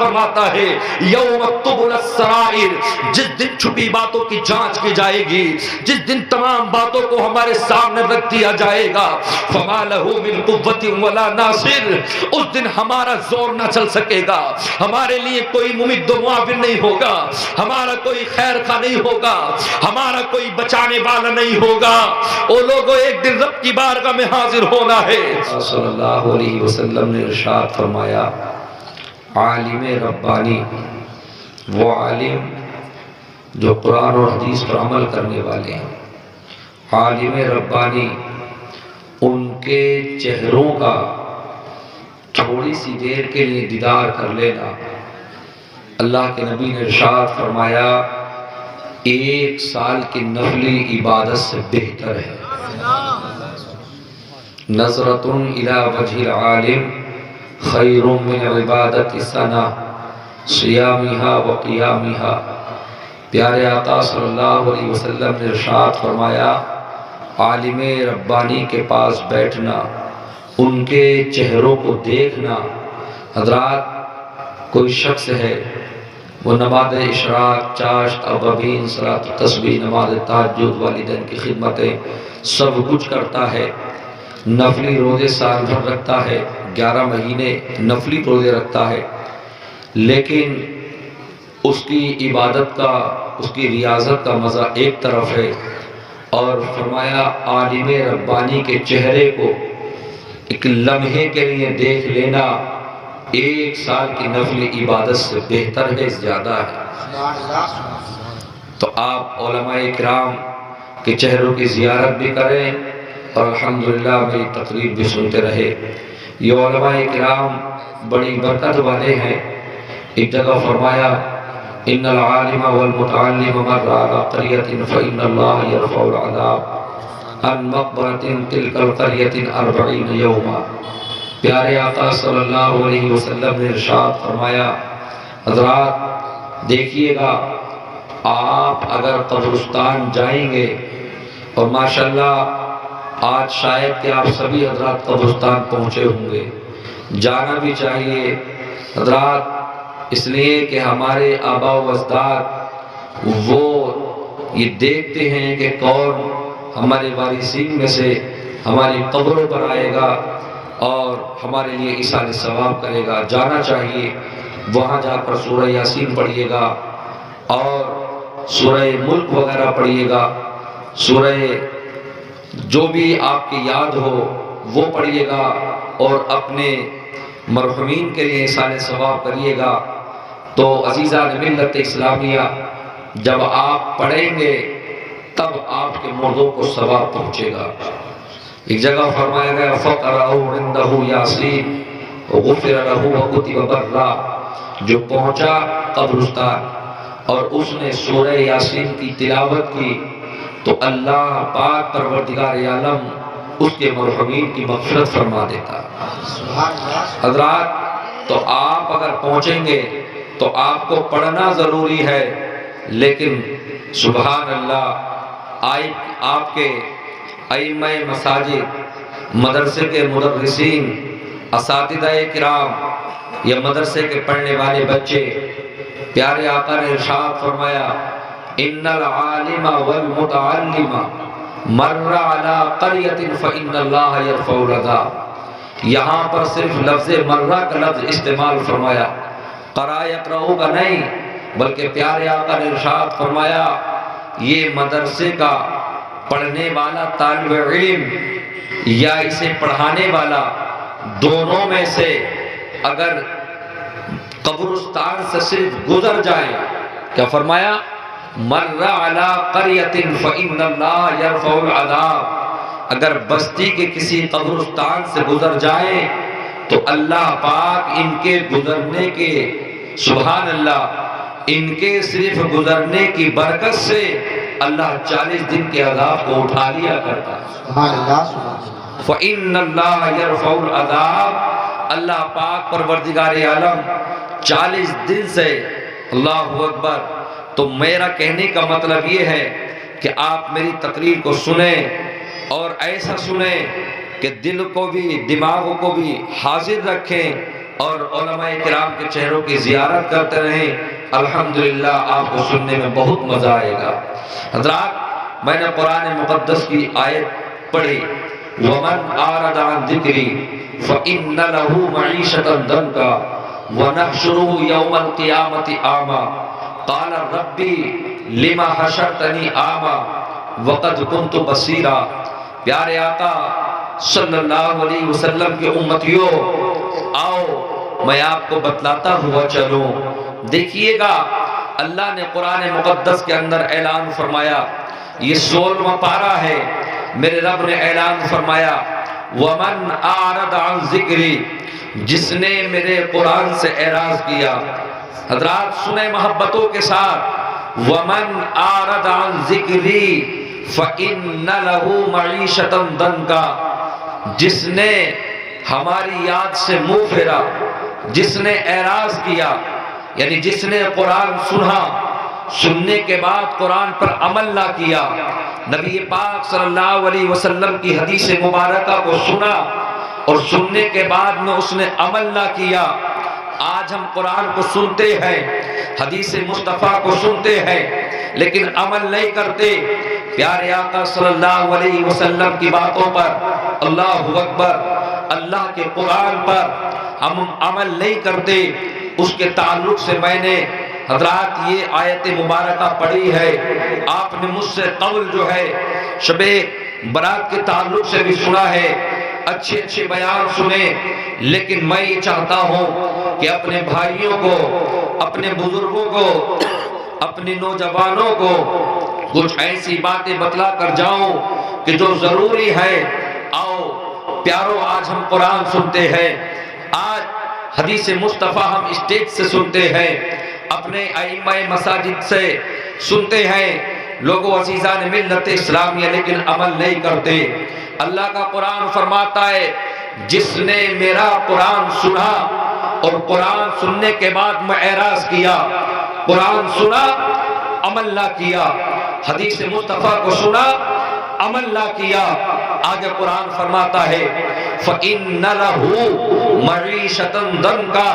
فرماتا ہے یوم تبلی السرائر، جس دن چھپی باتوں کی جانچ کی جائے گی، جس دن تمام باتوں کو ہمارے سامنے رکھ دیا جائے گا، فما لہ من قوت ولا ناصر، اس دن ہمارا زور نہ چل سکے گا، ہمارے لیے کوئی ممد و معاون نہیں ہوگا، ہمارا کوئی خیر خواہ نہیں ہوگا، ہمارا کوئی بچانے والا نہیں ہوگا۔ او لوگوں، ایک دن رب کی بارگاہ میں حاضر ہونا ہے۔ صلی اللہ علیہ وسلم نے ارشاد فرمایا، عالم ربانی وہ عالم جو قرآن اور حدیث پر عمل کرنے والے ہیں، عالم ربانی ان کے چہروں کا تھوڑی سی دیر کے لیے دیدار کر لینا، اللہ کے نبی نے ارشاد فرمایا 1 سال کی نفلی عبادت سے بہتر ہے۔ نظرۃ الی وجہ العالم خیر من عبادت سنہ صیامہا و قیامہا۔ پیارے آقا صلی اللہ علیہ وسلم نے ارشاد فرمایا، عالم ربانی کے پاس بیٹھنا، ان کے چہروں کو دیکھنا۔ حضرات، کوئی شخص ہے وہ نماز اشراق، چاشت، اوابین، صلاۃ التسبیح، نماز تہجد، والدین کی خدمتیں سب کچھ کرتا ہے، نفلی روزے سال بھر رکھتا ہے، 11 مہینے نفلی روزے رکھتا ہے، لیکن اس کی عبادت کا، اس کی ریاضت کا مزہ ایک طرف ہے، اور فرمایا عالم ربانی کے چہرے کو ایک لمحے کے لیے دیکھ لینا 1 سال کی نفلی عبادت سے بہتر ہے، زیادہ ہے۔ تو آپ علماء کرام کے چہروں کی زیارت بھی کریں اور الحمدللہ میری تقریر بھی سنتے رہے۔ یہ علماء کرام بڑی برکت والے ہیں۔ ایک جگہ فرمایا، ان العالم والمتعلم مر على قرية فإن الله يرفع العذاب عن مقبرة تلك القرية 40 يوما۔ پیارے آقا صلی اللہ علیہ وسلم نے ارشاد فرمایا، حضرات دیکھیے گا، آپ اگر قبرستان جائیں گے، اور ماشاءاللہ آج شاید کہ آپ سبھی حضرات قبرستان پہنچے ہوں گے، جانا بھی چاہیے حضرات، اس لیے کہ ہمارے آباء و اجداد وہ یہ دیکھتے ہیں کہ کون ہمارے وارثین میں سے ہماری قبروں پر آئے گا اور ہمارے لیے ایصال ثواب کرے گا۔ جانا چاہیے، وہاں جا کر سورہ یاسین پڑھیے گا اور سورہ ملک وغیرہ پڑھیے گا، سورہ جو بھی آپ کی یاد ہو وہ پڑھیے گا، اور اپنے مرحومین کے لیے ایصال ثواب کریے گا۔ تو عزیزان ملت اسلامیہ، جب آپ پڑھیں گے تب آپ کے مردوں کو ثواب پہنچے گا۔ ایک جگہ فرمایا گیا، فَقْرَأُوا عِنْدَهُ یاسین غفر لہ وکتب برا۔ جو پہنچا قبرستان اور اس نے سورہ یاسین کی تلاوت کی تو اللہ پاک پروردگار عالم اس کے مرحومین کی مغفرت فرما دیتا۔ حضرات، تو آپ اگر پہنچیں گے تو آپ کو پڑھنا ضروری ہے، لیکن سبحان اللہ، آپ کے ائمہ مساجد، مدرسے کے مدرسین، اساتذہ کرام یا مدرسے کے پڑھنے والے بچے، پیارے آقا نے ارشاد فرمایا، ان العالم والمتعلم مر على قرية فإن الله يرفع العذاب۔ یہاں پر صرف لفظ مرہ کا لفظ استعمال فرمایا، قرأ یقرأ کا نہیں، بلکہ پیارے آقا نے ارشاد فرمایا یہ مدرسے کا پڑھنے والا طالب علم یا اسے پڑھانے والا، دونوں میں سے اگر قبرستان سے صرف گزر جائے، کیا فرمایا؟ مر علی قریۃ فإن اللہ یرفع العذاب۔ اگر بستی کے کسی قبرستان سے گزر جائیں تو اللہ پاک ان کے گزرنے کے، سبحان اللہ، ان کے صرف گزرنے کی برکت سے اللہ 40 دن کے عذاب کو اٹھا لیا کرتا۔ فإن اللہ یرفع العذاب، اللہ پاک پروردگار عالم 40 دن سے، اللہ اکبر۔ تو میرا کہنے کا مطلب یہ ہے کہ آپ میری تقریر کو سنیں اور ایسا سنیں کہ دل کو بھی دماغ کو بھی حاضر رکھیں اور علماء کرام کے چہروں کی زیارت کرتے رہیں، الحمدللہ آپ کو سننے میں بہت مزہ آئے گا۔ حضرات، میں نے قرآن مقدس کی آیت پڑھی، وَمَنْ أَعْرَضَ عَنْ ذِكْرِي فَإِنَّ لَهُ مَعِيشَةً ضَنْكًا وَنَحْشُرُهُ يَوْمَ الْقِيَامَةِ أَعْمَى قَالَ رَبِّ لِمَ حَشَرْتَنِي أَعْمَى وَقَدْ كُنْتُ بَصِيرًا۔ پیارے آقا صلی اللہ علیہ وسلم کے امتیوں، آؤ میں آپ کو بتلاتا ہوا چلوں۔ دیکھیے گا اللہ نے قرآن مقدس کے اندر اعلان فرمایا، یہ 16واں پارہ ہے، میرے رب نے اعلان فرمایا وَمَنْ أَعْرَضَ عَنْ ذِكْرِي، جس نے میرے قرآن سے اعراض کیا۔ حضرات سنیں محبتوں کے ساتھ، وَمَنْ أَعْرَضَ عَنْ ذِكْرِي فَإِنَّ لَهُ مَعِيشَةً ضَنْكًا، جس نے ہماری یاد سے منہ پھیرا، جس نے اعراض کیا، یعنی جس نے قرآن سنا، سننے کے بعد قرآن پر عمل نہ کیا، نبی پاک صلی اللہ علیہ وسلم کی حدیث مبارکہ کو سنا اور سننے کے بعد میں اس نے عمل نہ کیا۔ آج ہم قرآن کو سنتے ہیں، حدیث مصطفیٰ کو سنتے ہیں، لیکن عمل نہیں کرتے۔ پیارے آقا صلی اللہ علیہ وسلم کی باتوں پر، اللہ اکبر، اللہ کے قرآن پر ہم عمل نہیں کرتے۔ اس کے تعلق سے میں نے حضرات یہ آیت مبارکہ پڑھی ہے، آپ نے مجھ سے قول جو ہے شب برات کے تعلق سے بھی سنا ہے، اچھے اچھے بیان سنے، لیکن میں یہ چاہتا ہوں کہ اپنے بھائیوں کو، اپنے بزرگوں کو، اپنے نوجوانوں کو کچھ ایسی باتیں بتلا کر جاؤں کہ جو ضروری ہے۔ آؤ پیارو، آج ہم قرآن سنتے ہیں، آج حدیث مصطفیٰ ہم اسٹیج سے سنتے ہیں، اپنے ائمہ مساجد سے سنتے ہیں، لوگوں عزیزان ملت اسلامیہ، لیکن عمل نہیں کرتے۔ اللہ کا قرآن فرماتا ہے جس نے میرا قرآن سنا اور قرآن سننے کے بعد میں اعراض کیا، قرآن سنا عمل نہ کیا، حدیث مصطفیٰ کو سنا عمل نہ کیا، آگے قرآن فرماتا ہے فَإِنَّ لَهُ مَعِيشَةً ضَنْكًا،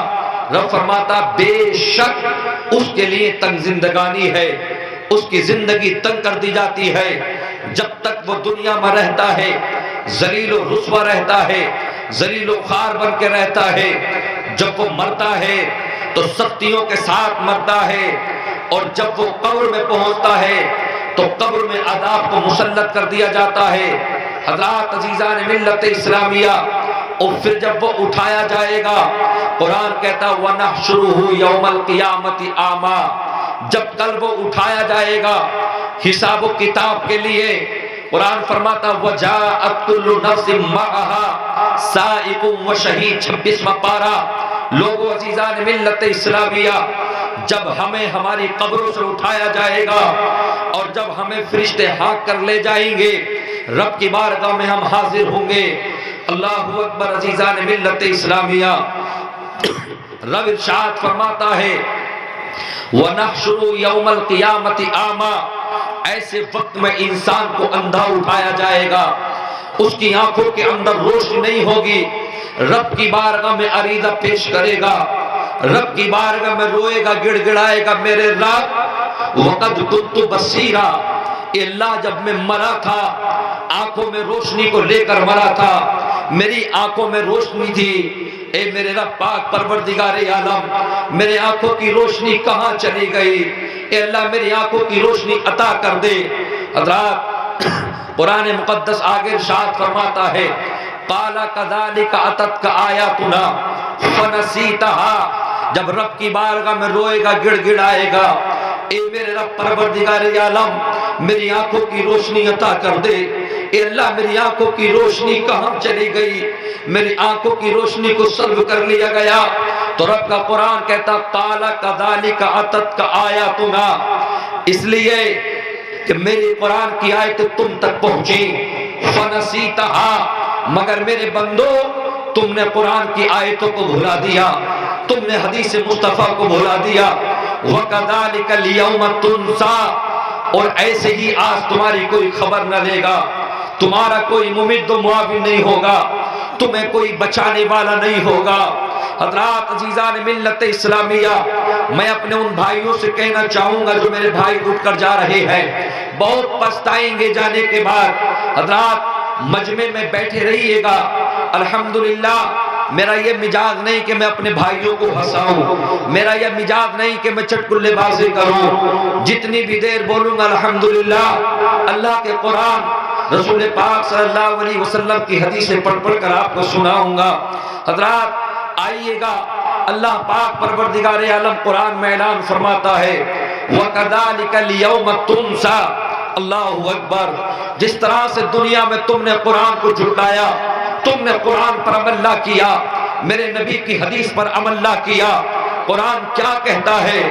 رب فرماتا بے شک اس کے لیے تنگ زندگانی ہے، اس کی زندگی تنگ کر دی جاتی ہے، جب تک وہ دنیا میں رہتا ہے ذلیل و رسوا رہتا ہے، ذلیل و خوار بن کے رہتا ہے، جب وہ مرتا ہے تو سختیوں کے ساتھ مرتا ہے، اور جب وہ قبر میں پہنچتا ہے تو قبر میں عذاب کو مسلط کر دیا جاتا ہے۔ حضرات عزیزان ملت اسلامیہ، اور پھر جب وہ اٹھایا جائے گا، قرآن کہتا وَنَحْشُرُهُ يَوْمَ الْقِيَامَةِ أَعْمَى، جب کل وہ اٹھایا جائے گا حساب و کتاب کے لیے، قرآن فرماتا وَجَاءَتْ كُلُّ نَفْسٍ مَعَهَا سَائِقٌ وَشَهِيدٌ، 26واں پارہ۔ لوگوں عزیزان ملت اسلامیہ، جب ہمیں ہماری قبروں سے اٹھایا جائے گا اور جب ہمیں فرشتے ہانک کر لے جائیں گے، رب کی بارگاہ میں ہم حاضر ہوں گے۔ اللہ اکبر عزیزان ملت اسلامیہ، رب ارشاد فرماتا ہے وَنَحْشُرُ يَوْمَ الْقِيَامَةِ أَعْمَى، ایسے وقت میں انسان کو اندھا اٹھایا جائے گا، اس کی آنکھوں کے اندر روشنی نہیں ہوگی، رب کی بارگاہ میں عریضہ پیش کرے گا، رب کی بارگاہ میں روئے گا، گڑ گڑائے گا، میرے رب وَقَدْ كُنْتُ بَصِيرًا، اے اللہ جب میں مرا تھا آنکھوں میں روشنی کو لے کر مرا تھا، میری آنکھوں میں روشنی تھی، اے میرے رب پاک پروردگار عالم، میرے آنکھوں کی روشنی کہاں چلی گئی؟ اے اللہ میری آنکھوں کی روشنی عطا کر دے۔ حضرات قرآن مقدس آگے ارشاد فرماتا ہے قَالَ كَذَلِكَ أَتَتْكَ آيَاتُنَا فَنَسِيتَهَا، جب رب کی بارگاہ میں روئے گا، گڑ گڑائے گا، اے میرے رب پروردگار عالم میری آنکھوں کی روشنی عطا کر دے۔ اے اللہ میری آنکھوں کی روشنی کہاں چلی گئی؟ میری آنکھوں کی روشنی کو سلب کر لیا گیا۔ تو رب کا قرآن کہتا قَالَ كَذَلِكَ أَتَتْكَ آيَاتُنَا، اس لیے کہ میری قرآن کی آیتیں تم تک پہنچی، فَنَسِيتَهَا، مگر میرے بندو تم نے قرآن کی آیتوں کو بھلا دیا، تم نے حدیث مصطفیٰ کو بھلا دیا۔ وَكَذَلِكَ الْيَوْمَ تُنْسَى، اور ایسے ہی آج تمہاری کوئی خبر نہ لے گا، تمہارا کوئی ممد و معاون نہیں ہوگا، تمہیں کوئی بچانے والا نہیں ہوگا۔ حضرات عزیزان ملت اسلامیہ، میں اپنے ان بھائیوں سے کہنا چاہوں گا جو میرے بھائی اٹھ کر جا رہے ہیں، بہت پچھتائیں گے جانے کے بعد۔ حضرات مجمع میں بیٹھے رہیے گا۔ الحمدللہ میرا یہ مزاج نہیں کہ میں اپنے بھائیوں کو ہنساؤں، میرا یہ مزاج نہیں کہ میں چٹکلے بازی کروں، جتنی بھی دیر بولوں گا الحمدللہ اللہ کے قرآن، رسول پاک صلی اللہ علیہ وسلم کی حدیثیں پڑھ پڑھ کر آپ کو سناؤں گا۔ حضرات آئیے گا، اللہ پاک پروردگار عالم قرآن میں اعلان فرماتا ہے وَكَذَلِكَ الْيَوْمَ تُنْسَى۔ اللہ اکبر، جس طرح سے دنیا میں تم نے قرآن کو جھٹلایا، تم نے قرآن پر عمل نہ کیا، میرے نبی کی حدیث پر عمل نہ کیا، قرآن کیا کہتا ہے،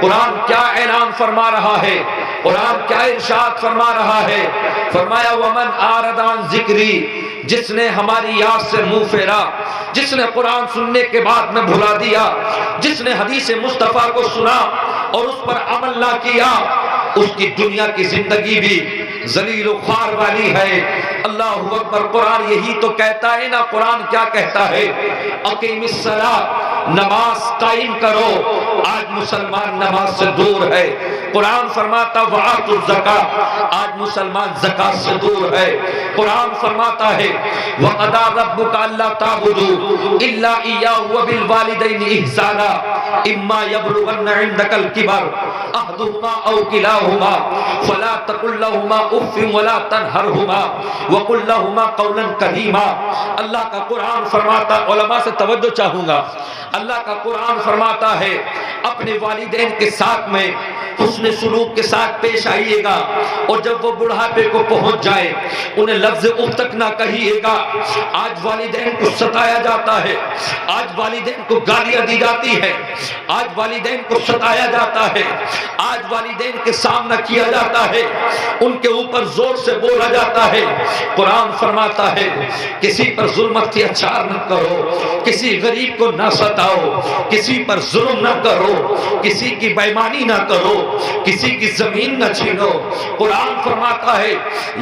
قرآن کیا اعلان فرما رہا ہے، قرآن کیا ارشاد فرما رہا ہے، فرمایا وَمَنْ أَعْرَضَ عَنْ ذِكْرِي، جس نے ہماری یاد سے منہ پھیرا، جس نے قرآن سننے کے بعد میں بھلا دیا، جس نے حدیث مصطفیٰ کو سنا اور اس پر عمل نہ کیا، اس کی دنیا کی زندگی بھی ذلیل و خوار والی ہے۔ اللہ اکبر، قرآن یہی تو کہتا ہے نا، قرآن کیا کہتا ہے، اقیم الصلاۃ، نماز قائم کرو۔ آج مسلمان نماز سے دور ہے۔ قرآن فرماتا وآتوا الزکاۃ، آج مسلمان زکات سے دور ہے۔ قرآن فرماتا ہے وَقَضَىٰ رَبُّكَ أَلَّا تَعْبُدُوا إِلَّا إِيَّاهُ وَبِالْوَالِدَيْنِ إِحْسَانًا إِمَّا يَبْلُغَنَّ عِندَكَ الْكِبَرَ أَحَدُهُمَا أَوْ كِلَاهُمَا فَلَا تَقُل لَّهُمَا أُفٍّ وَلَا تَنْهَرْهُمَا وَقُل لَّهُمَا قَوْلًا كَرِيمًا۔ اللہ کا قرآن فرماتا، علماء سے توجہ چاہوں گا، اللہ کا قرآن فرماتا ہے اپنے والدین کے ساتھ میں حسن سلوک کے ساتھ پیش آئیے گا، اور جب وہ بڑھاپے کو پہنچ جائے انہیں لفظ اف تک نہ کہیے گا۔ آج والدین کو ستایا جاتا ہے، آج والدین کو گالیاں دی جاتی ہے، آج والدین کو ستایا جاتا ہے، آج والدین کے سامنا کیا جاتا ہے، ان کے اوپر زور سے بولا جاتا ہے۔ قرآن فرماتا ہے کسی پر ظلم اختیار نہ کرو، کسی غریب کو نہ ستاؤ، کسی پر ظلم نہ کرو، کسی کی بےایمانی نہ کرو، کسی کی زمین نہ چھینو۔ قرآن فرماتا ہے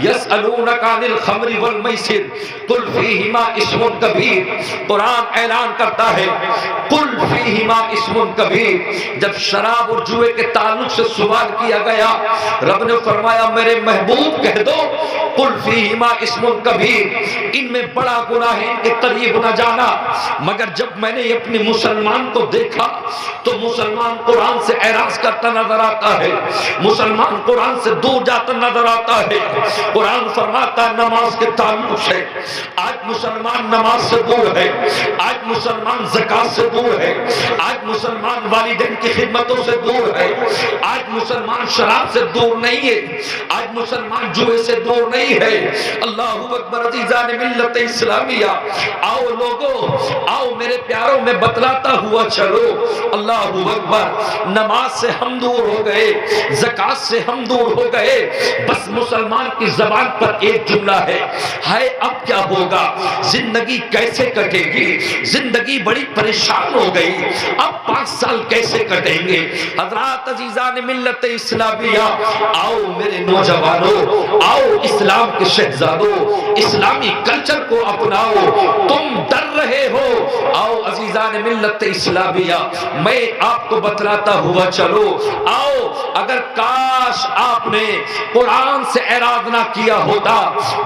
یسألونک عن الخمر والمیسر قل فیہما اسم کبیر۔ قرآن اعلان کرتا ہے قل فیہما اسم کبیر۔ جب شراب اور جوئے کے تعلق سے سوال کیا گیا، رب نے فرمایا میرے محبوب کہہ دو قل فیہما اسم کبیر، ان میں بڑا گناہ ہے، ان کے قریب نہ جانا۔ مگر جب میں نے اپنے مسلمان کو دیکھا تو مسلمان قرآن سے اعراض کرتا نظر آتا ہے، مسلمان قرآن سے دور جاتا نظر آتا ہے۔ قرآن فرماتا نماز کے تعلق سے آج مسلمان نماز سے دور ہے، آج مسلمان زکات سے دور ہے، آج مسلمان والدین کی خدمتوں سے دور ہے، آج مسلمان شراب سے دور نہیں ہے، آج مسلمان جوئے سے دور نہیں ہے۔ اللہ اکبر، عزیزان ملت اسلامیہ، آؤ لوگو، آؤ میرے پیاروں میں بتلاتا ہوا چلو۔ اللہ اکبر، نماز سے ہم دور ہو گئے، زکات سے ہم دور ہو گئے، بس مسلمان کی زبان پر ایک جملہ ہے اب کیا ہوگا، زندگی کیسے کٹے گی، زندگی بڑی پریشان ہو گئی، اب 5 سال کیسے کٹیں گے۔ حضرات عزیزان ملت اسلامیہ، آؤ میرے نوجوانوں، آؤ اسلام کے شہزادوں، اسلامی کلچر کو اپناؤ، تم ڈر رہے ہو، آؤ عزیزان ملت اسلامیہ میں آپ کو بتلاتا ہوا چلو، آؤ اگر کاش آپ نے قرآن سے اعراض نہ کیا ہوتا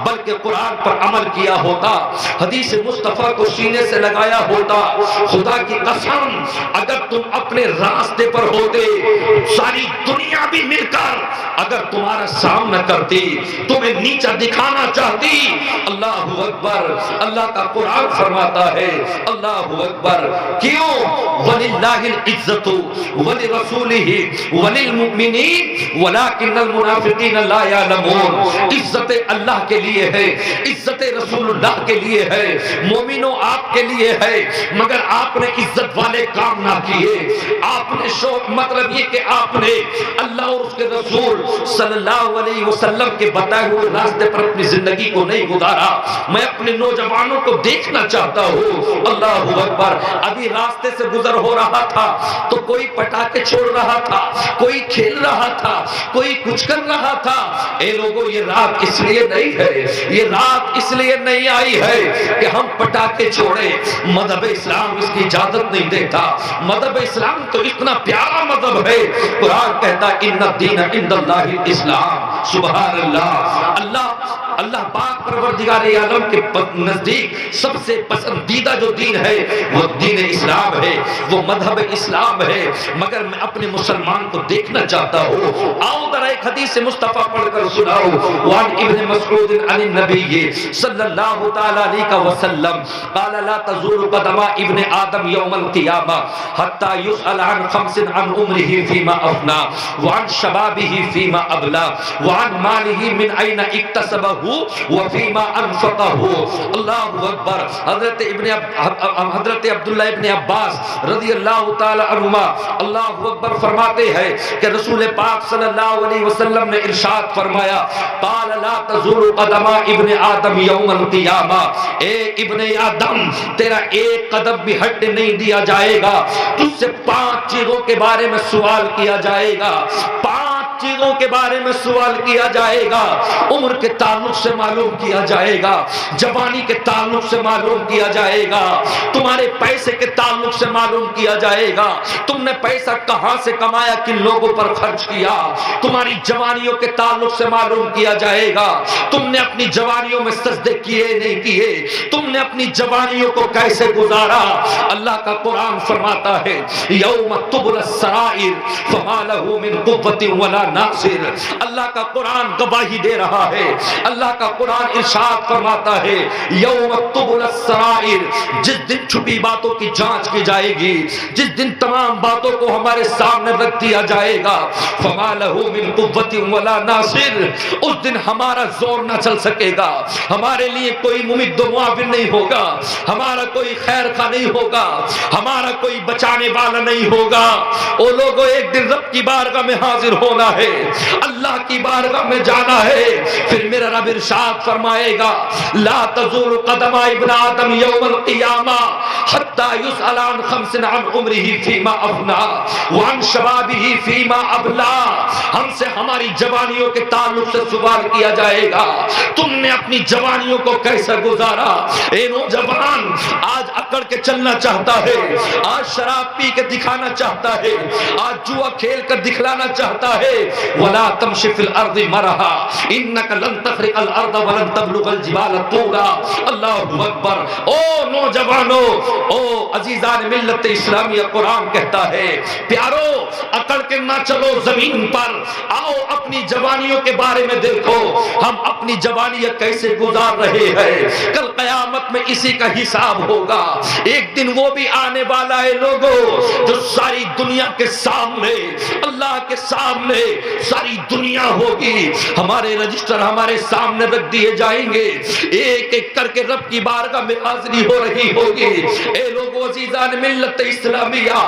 بلکہ قرآن پر عمل کیا ہوتا، حدیث مصطفیٰ کو سینے سے لگایا ہوتا، خدا کی قسم اگر تم اپنے راستے پر ہوتے ساری دنیا بھی مل کر اگر تمہارا سامنا کرتی، تمہیں نیچا دکھانا چاہتی۔ اللہ اکبر، اللہ کا قرآن فرماتا ہے اللہ اکبر، کیوں وَلِلَّهِ الْعِزَّةُ وَلِرَسُولِهِ وَلِلْمُؤْمِنِينَ وَلَكِنَّ الْمُنَافِقِينَ لَا يَعْلَمُونَ۔ عزت اللہ کے لیے ہے، عزت رسول اللہ کے لیے ہے، مومنوں آپ کے لیے ہے، مگر آپ نے عزت والے کام نہ کیے، آپ نے مطلب یہ کہ آپ نے اللہ اور اس کے رسول صلی اللہ علیہ وسلم کے بتائے ہوئے راستے پر اپنی زندگی کو نہیں گزارا. میں اپنے نوجوانوں کو دیکھنا چاہتا ہوں. اللہ اکبر. ابھی راستے سے گزر ہو رہا تھا تو کوئی پٹاخے چھوڑ رہا تھا, کوئی کھیل رہا تھا, کوئی کچھ کر رہا تھا. اے لوگوں, یہ رات اس لیے نہیں ہے, یہ رات اس لیے نہیں آئی ہے کہ ہم پٹاخے چھوڑے. مذہب اسلام اس کی اجازت نہیں دیتا. مذہب اسلام تو اتنا پیارا مذہب ہے. قرآن کہتا ہے ان الدین عند اللہ الاسلام. سبحان اللہ. اللہ پاک پروردگار عالم کے نزدیک سب سے پسندیدہ جو دین ہے وہ دین اسلام ہے, وہ مذہب اسلام ہے. مگر میں اپنے مسلمان کو دیکھنا چاہتا ہوں. آؤ ذرا ایک حدیث مصطفیٰ پڑھ کر سناؤ. وعن ابن مسعود عن النبی صلی اللہ تعالی علیہ وسلم قال لا تزول قدم ابن آدم یوم القیامہ حتی یسأل عن خمس عن عمره فیما افنا وعن شبابه فیما ابلا وعن ماله من این اکتسبہ وفیما انفقہ. اللہ اکبر. حضرت عبداللہ ابن عباس رضی اللہ تعالی عنہما اللہ اکبر فرماتے ہیں کہ رسول پاک صلی اللہ علیہ وسلم نے ارشاد فرمایا قال لا تزول قدم ابن آدم یوم القیامہ. اے ابن آدم, تیرا ایک قدم بھی ہٹنے نہیں دیا جائے گا. تجھ سے 5 چیزوں کے بارے میں سوال کیا جائے گا. 5 چیزوں کے بارے میں سوال کیا جائے گا. عمر کے تعلق سے معلوم کیا جائے گا, جوانی کے تعلق سے معلوم کیا جائے گا, تمہارے پیسے کے تعلق سے معلوم کیا جائے گا, تم نے پیسہ کہاں سے کمایا, کن لوگوں پر خرچ کیا. تمہاری جوانیوں کے تعلق سے معلوم کیا جائے گا, تم نے اپنی جوانیوں میں سجدے کیے نہیں کیے, تم نے اپنی جوانیوں کو کیسے گزارا. اللہ کا قرآن فرماتا ہے یوم تبلی السرائر فما له من قوت ولا ناصر. اللہ کا قرآن گواہی دے رہا ہے. اللہ کا قرآن ارشاد فرماتا ہے یوم تبلی السرائر, جس دن چھپی باتوں کی جانچ کی جائے گی, جس دن تمام باتوں کو ہمارے سامنے رکھ دیا جائے گا. فما له من قوت ولا ناصر, اس دن ہمارا زور نہ چل سکے گا, ہمارے لیے کوئی ممد و معاون نہیں ہوگا, ہمارا کوئی خیر خواہ نہیں ہوگا, ہمارا کوئی بچانے والا نہیں ہوگا. او لوگوں, ایک دن رب کی بارگاہ میں حاضر ہونا ہے, اللہ کی بارگاہ میں جانا ہے. پھر میرا رب ارشاد فرمائے گا لا تزول قدم ابن آدم یوم القیامہ حتی یسأل عن خمس عن عمره فیما افنا وعن شبابه فیما ابلا. ہم سے ہماری جوانیوں کے تعلق سے سوال کیا جائے گا, تم نے اپنی جوانیوں کو کیسے گزارا. اے نوجوان, آج اکڑ کے چلنا چاہتا ہے, آج شراب پی کے دکھانا چاہتا ہے, آج جوا کھیل کر دکھلانا چاہتا ہے. ولا تمشي في الارض مرحا انك لن تخرق الارض ولن تبلغ الجبال طولا. اللہ اکبر. او نوجوانوں, او عزیزان ملت اسلامیہ, قرآن کہتا ہے پیارو اکڑ کے نہ چلو زمین پر, آؤ اپنی جوانیوں کے بارے میں دیکھو ہم اپنی جوانیاں کیسے گزار رہے ہیں. کل قیامت میں اسی کا حساب ہوگا. ایک دن وہ بھی آنے والا ہے لوگوں جو ساری دنیا کے سامنے, اللہ کے سامنے ساری دنیا ہوگی, ہمارے رجسٹر ہمارے سامنے رکھ دیے جائیں گے, ایک ایک کر کے رب کی بارگاہ میں حاضری ہو رہی ہوگی. اے لوگوں, عزیزان ملت اسلامیہ,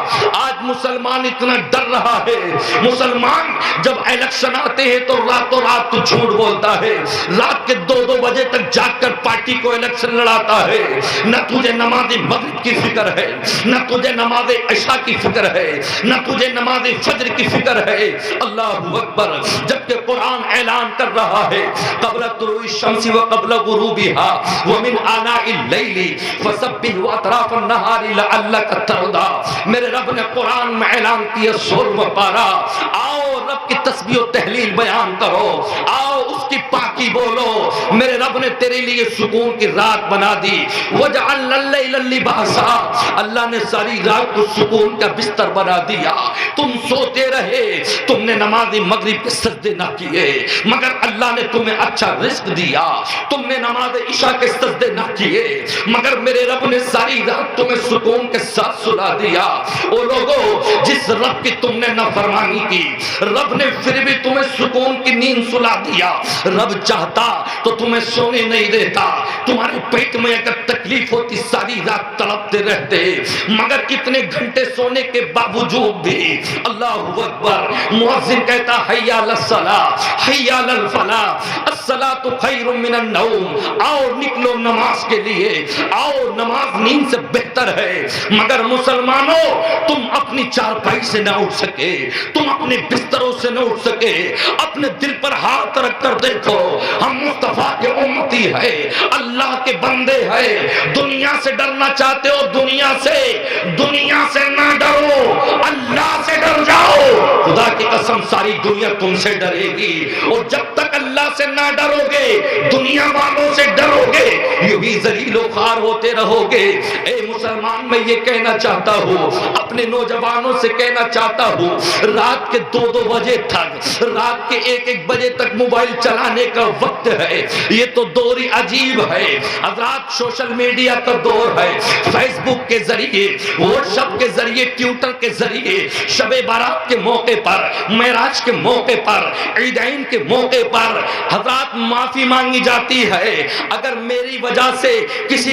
آج مسلمان اتنا ڈر رہا ہے. مسلمان جب الیکشن آتے ہیں تو راتوں رات تو جھوٹ بولتا ہے, رات کے 2-2 بجے تک جاگ کر پارٹی کو الیکشن لڑاتا ہے. نہ تجھے نماز مغرب کی فکر ہے, نہ تجھے نماز عشاء کی فکر ہے, نہ تجھے نماز فجر کی فکر ہے. اللہ اکبر. جبکہ قرآن اعلان کر رہا ہے قبل طلوع الشمس و قبل غروبها ومن آناء اللیل فسبح واطراف النہار لعلک ترضی. میرے رب نے قرآن میں اعلان کیا 16واں پارہ, آؤ رب کی تسبیح و تحلیل بیان کرو, آؤ اس کی پاکی بولو. میرے رب نے تیرے لیے سکون کی رات بنا دی. وجعلنا اللیل لباسا, اللہ نے ساری رات کو سکون کا بستر بنا دیا. تم سوتے رہے, تم نے نماز مغرب کے سجدے نہ کیے, مگر اللہ نے تمہیں اچھا رزق دیا. تم نے نماز عشاء کے سجدے نہ کیے, مگر میرے رب نے ساری رات تمہیں سکون کے ساتھ سلا دیا. او لوگوں, جس رب کی تم نے نافرمانی کی, رب نے پھر بھی تمہیں سکون کی نیند سلا دیا. رب چاہتا تو تمہیں سونے نہیں دیتا, تمہارے پیٹ میں اگر تکلیف ہوتی ساری رات تڑپتے رہتے, مگر اتنے گھنٹے سونے کے باوجود بھی اللہ اکبر. مؤذن کہتا حی علی الصلاۃ حی علی الفلاح, الصلاۃ خیر من النوم، آؤ نکلو نماز کے لیے، آؤ نماز نیند سے بہتر ہے۔ مگر مسلمانوں تم اپنی چارپائی سے نہ اٹھ سکے، تم اپنے بستروں سے نہ اٹھ سکے، اپنے دل پر ہاتھ رکھ کر دیکھو، ہم مصطفیٰ کے امتی ہے، اللہ کے بندے ہیں۔ دنیا سے ڈرنا چاہتے ہو، دنیا سے نہ ڈرو، اللہ سے ڈر جاؤ۔ خدا کی قسم ساری دنیا تم سے ڈرے گی، اور جب تک اللہ سے نہ ڈرو گے، دنیا والوں سے ڈرو گے، یوں ہی ذلیل و خوار ہوتے رہو گے۔ اے مسلمان میں یہ کہنا چاہتا ہوں، اپنے نوجوانوں سے کہنا چاہتا ہوں، رات کے 2-2 بجے تک، رات کے 1-1 بجے تک موبائل چلانے کا وقت ہے، یہ تو دور ہی عجیب ہے۔ حضرات سوشل میڈیا کا دور ہے، فیس بک کے ذریعے، واٹس ایپ کے ذریعے، ٹویٹر کے ذریعے، شب بارات کے موقع پر، معراج کے موقع پر، عیدین کے موقع پر حضرات معافی مانگی جاتی ہے۔ اگر میری وجہ سے کسی